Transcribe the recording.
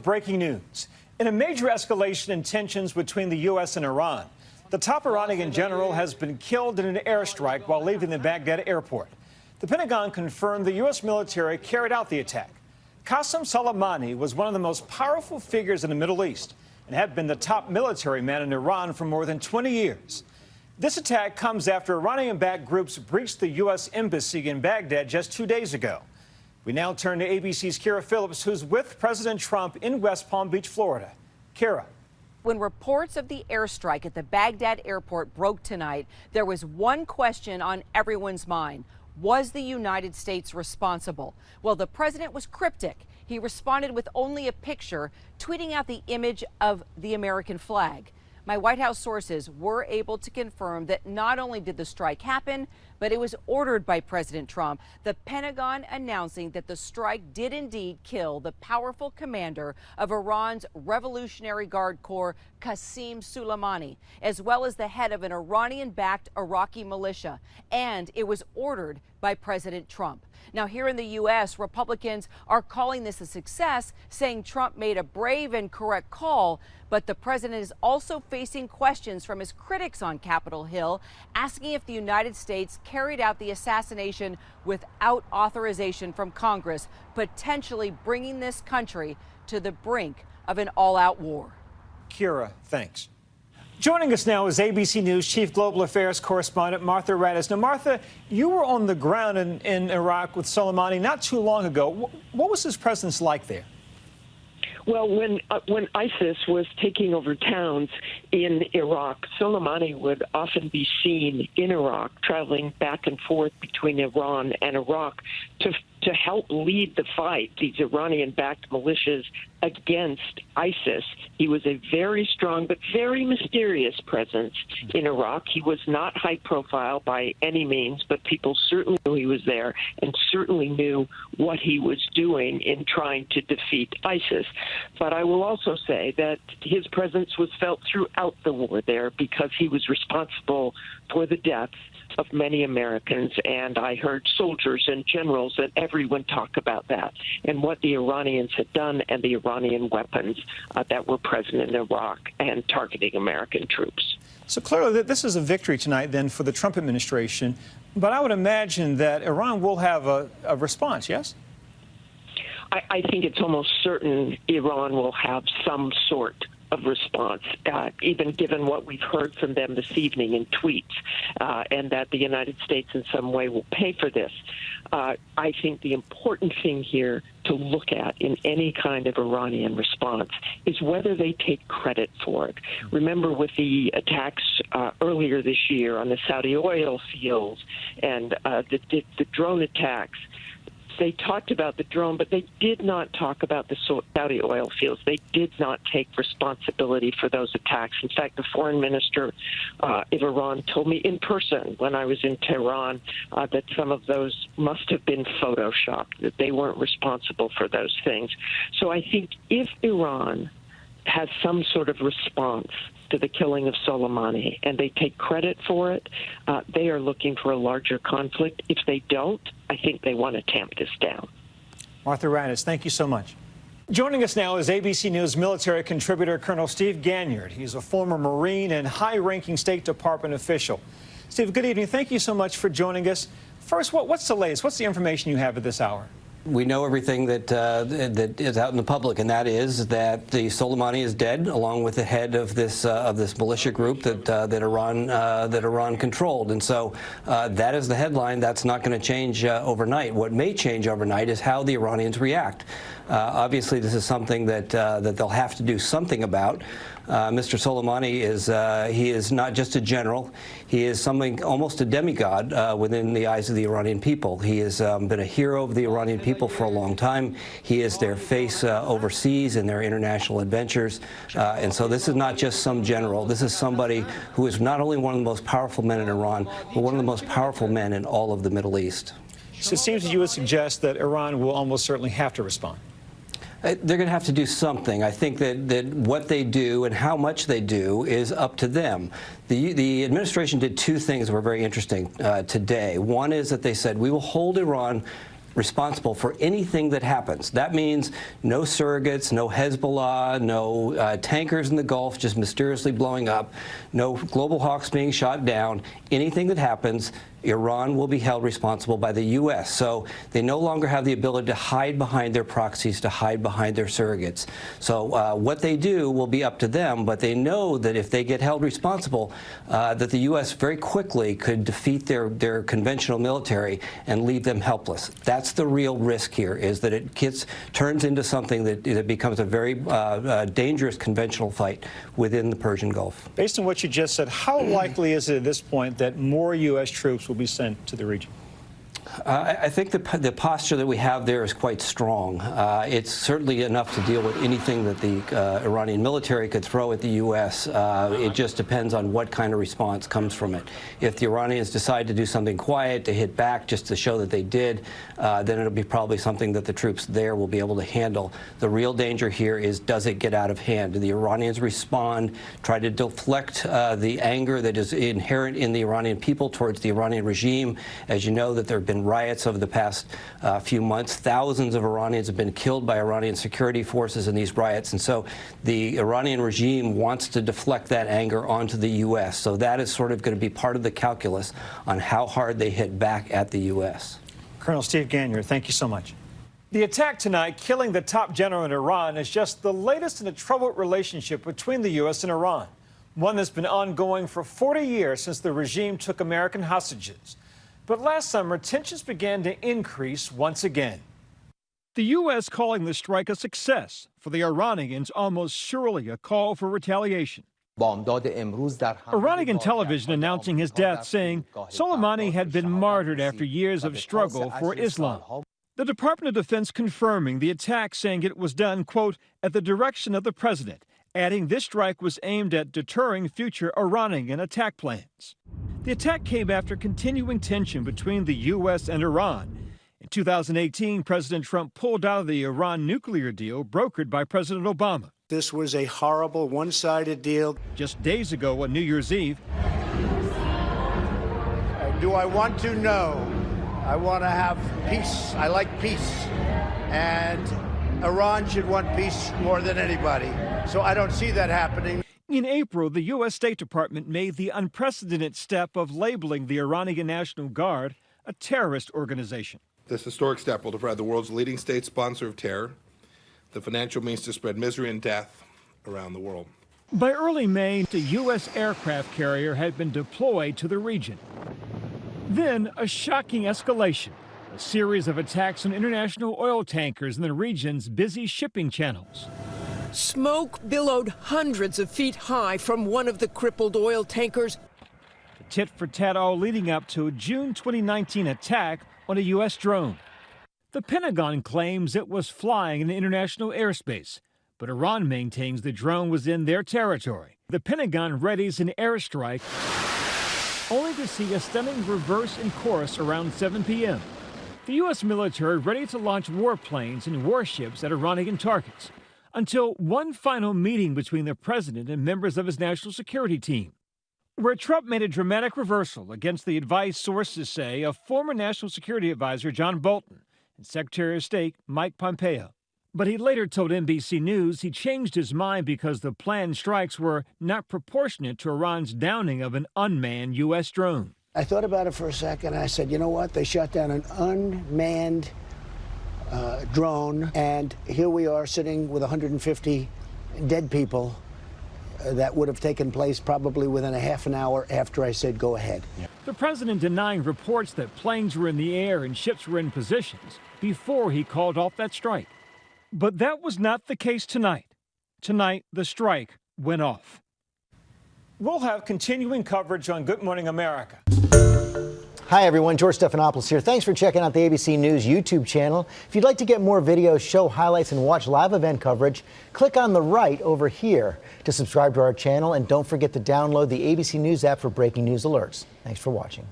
Breaking news. In a major escalation in tensions between the U.S. and Iran, the top Iranian general has been killed in an airstrike while leaving the Baghdad airport. The Pentagon confirmed the U.S. military carried out the attack. Qassem Soleimani was one of the most powerful figures in the Middle East and had been the top military man in Iran for more than 20 years. This attack comes after Iranian-backed groups breached the U.S. embassy in Baghdad just 2 days ago. We now turn to ABC's Kara Phillips, who's with President Trump in West Palm Beach, Florida. Kara. When reports of the airstrike at the Baghdad airport broke tonight, there was one question on everyone's mind. Was the United States responsible? Well, the president was cryptic. He responded with only a picture, tweeting out the image of the American flag. My White House sources were able to confirm that not only did the strike happen, but it was ordered by President Trump. The Pentagon announcing that the strike did indeed kill the powerful commander of Iran's Revolutionary Guard Corps, Qassem Soleimani, as well as the head of an Iranian-backed Iraqi militia. And it was ordered by President Trump. Now, here in the U.S., Republicans are calling this a success, saying Trump made a brave and correct call. But the president is also facing questions from his critics on Capitol Hill, asking if the United States carried out the assassination without authorization from Congress, potentially bringing this country to the brink of an all-out war. Kira, thanks. Joining us now is ABC News Chief Global Affairs Correspondent Martha Raddatz. Now, Martha, you were on the ground in Iraq with Soleimani not too long ago. What was his presence like there? Well, when ISIS was taking over towns in Iraq, Soleimani would often be seen in Iraq, traveling back and forth between Iran and Iraq to help lead the fight, these Iranian-backed militias against ISIS. He was a very strong but very mysterious presence in Iraq. He was not high profile by any means, but people certainly knew he was there and certainly knew what he was doing in trying to defeat ISIS. But I will also say that his presence was felt throughout the war there because he was responsible for the deaths of many Americans, and I heard soldiers and generals and everyone talk about that and what the Iranians had done and the Iranian weapons that were present in Iraq and targeting American troops. So clearly this is a victory tonight then for the Trump administration, but I would imagine that Iran will have a response, yes? I think it's almost certain Iran will have some sort of response, even given what we've heard from them this evening in tweets, and that the United States in some way will pay for this. I think the important thing here to look at in any kind of Iranian response is whether they take credit for it. Remember with the attacks earlier this year on the Saudi oil fields and the drone attacks, they talked about the drone, but they did not talk about the Saudi oil fields. They did not take responsibility for those attacks. In fact, the foreign minister of Iran told me in person when I was in Tehran that some of those must have been photoshopped, that they weren't responsible for those things. So I think if Iran has some sort of response to the killing of Soleimani and they take credit for it, they are looking for a larger conflict. If they don't, I think they want to tamp this down. Martha Raddatz, thank you so much. Joining us now is ABC News military contributor Colonel Steve Ganyard. He's a former Marine and high-ranking State Department official. Steve, good evening. Thank you so much for joining us. First, what's the latest? What's the information you have at this hour? We know everything that is out in the public, and that is that the Soleimani is dead, along with the head of this militia group that Iran controlled. And so that is the headline. That's not going to change overnight. What may change overnight is how the Iranians react. Obviously, this is something that they'll have to do something about. Mr. Soleimani is not just a general. He is something almost a demigod within the eyes of the Iranian people. He has been a hero of the Iranian people for a long time. He is their face overseas in their international adventures. And so this is not just some general. This is somebody who is not only one of the most powerful men in Iran, but one of the most powerful men in all of the Middle East. So it seems that you would suggest that Iran will almost certainly have to respond. They're going to have to do something. I think that what they do and how much they do is up to them. The administration did two things that were very interesting today. One is that they said, we will hold Iran responsible for anything that happens. That means no surrogates, no Hezbollah, no tankers in the Gulf just mysteriously blowing up, no global hawks being shot down. Anything that happens, Iran will be held responsible by the U.S. So they no longer have the ability to hide behind their proxies, to hide behind their surrogates. So what they do will be up to them, but they know that if they get held responsible, that the U.S. very quickly could defeat their conventional military and leave them helpless. That's the real risk here, is that it turns into something that becomes a very dangerous conventional fight within the Persian Gulf. Based on what you just said, how likely is it at this point that more U.S. troops will be sent to the region? I think the posture that we have there is quite strong. It's certainly enough to deal with anything that the Iranian military could throw at the U.S. It just depends on what kind of response comes from it. If the Iranians decide to do something quiet, to hit back just to show that they did, then it'll be probably something that the troops there will be able to handle. The real danger here is, does it get out of hand? Do the Iranians respond, try to deflect the anger that is inherent in the Iranian people towards the Iranian regime? As you know, that there have been riots over the past few months. Thousands of Iranians have been killed by Iranian security forces in these riots. And so the Iranian regime wants to deflect that anger onto the U.S. So that is sort of going to be part of the calculus on how hard they hit back at the U.S. Colonel Steve Gagnier, thank you so much. The attack tonight, killing the top general in Iran, is just the latest in a troubled relationship between the U.S. and Iran, one that's been ongoing for 40 years since the regime took American hostages. But last summer, tensions began to increase once again. The U.S. calling the strike a success. For the Iranians, almost surely a call for retaliation. Iranian television announcing his death, saying Soleimani had been martyred after years of struggle for Islam. The Department of Defense confirming the attack, saying it was done, quote, at the direction of the president, adding this strike was aimed at deterring future Iranian attack plans. The attack came after continuing tension between the U.S. and Iran. In 2018, President Trump pulled out of the Iran nuclear deal brokered by President Obama. This was a horrible, one-sided deal. Just days ago on New Year's Eve, Do I want to? No. I want to have peace. I like peace. And Iran should want peace more than anybody. So I don't see that happening. in April, the U.S. State Department made the unprecedented step of labeling the Iranian National Guard a terrorist organization. This historic step will deprive the world's leading state sponsor of terror the financial means to spread misery and death around the world. By early May, the U.S. aircraft carrier had been deployed to the region. Then, a shocking escalation, a series of attacks on international oil tankers in the region's busy shipping channels. Smoke billowed hundreds of feet high from one of the crippled oil tankers. The tit-for-tat all leading up to a June 2019 attack on a U.S. drone. The Pentagon claims it was flying in international airspace, but Iran maintains the drone was in their territory. The Pentagon readies an airstrike, only to see a stunning reverse in course around 7 p.m. The U.S. military ready to launch warplanes and warships at Iranian targets, until one final meeting between the president and members of his national security team, where Trump made a dramatic reversal against the advice sources say of former National Security Advisor John Bolton and Secretary of State Mike Pompeo. But he later told NBC News he changed his mind because the planned strikes were not proportionate to Iran's downing of an unmanned U.S. drone. I thought about it for a second. I said, you know what? They shot down an unmanned drone, and here we are sitting with 150 dead people. That would have taken place probably within a half an hour after I said go ahead. The president denying reports that planes were in the air and ships were in positions before he called off that strike. But that was not the case tonight. Tonight, the strike went off. We'll have continuing coverage on Good Morning America. Hi, everyone. George Stephanopoulos here. Thanks for checking out the ABC News YouTube channel. If you'd like to get more videos, show highlights, and watch live event coverage, click on the right over here to subscribe to our channel. And don't forget to download the ABC News app for breaking news alerts. Thanks for watching.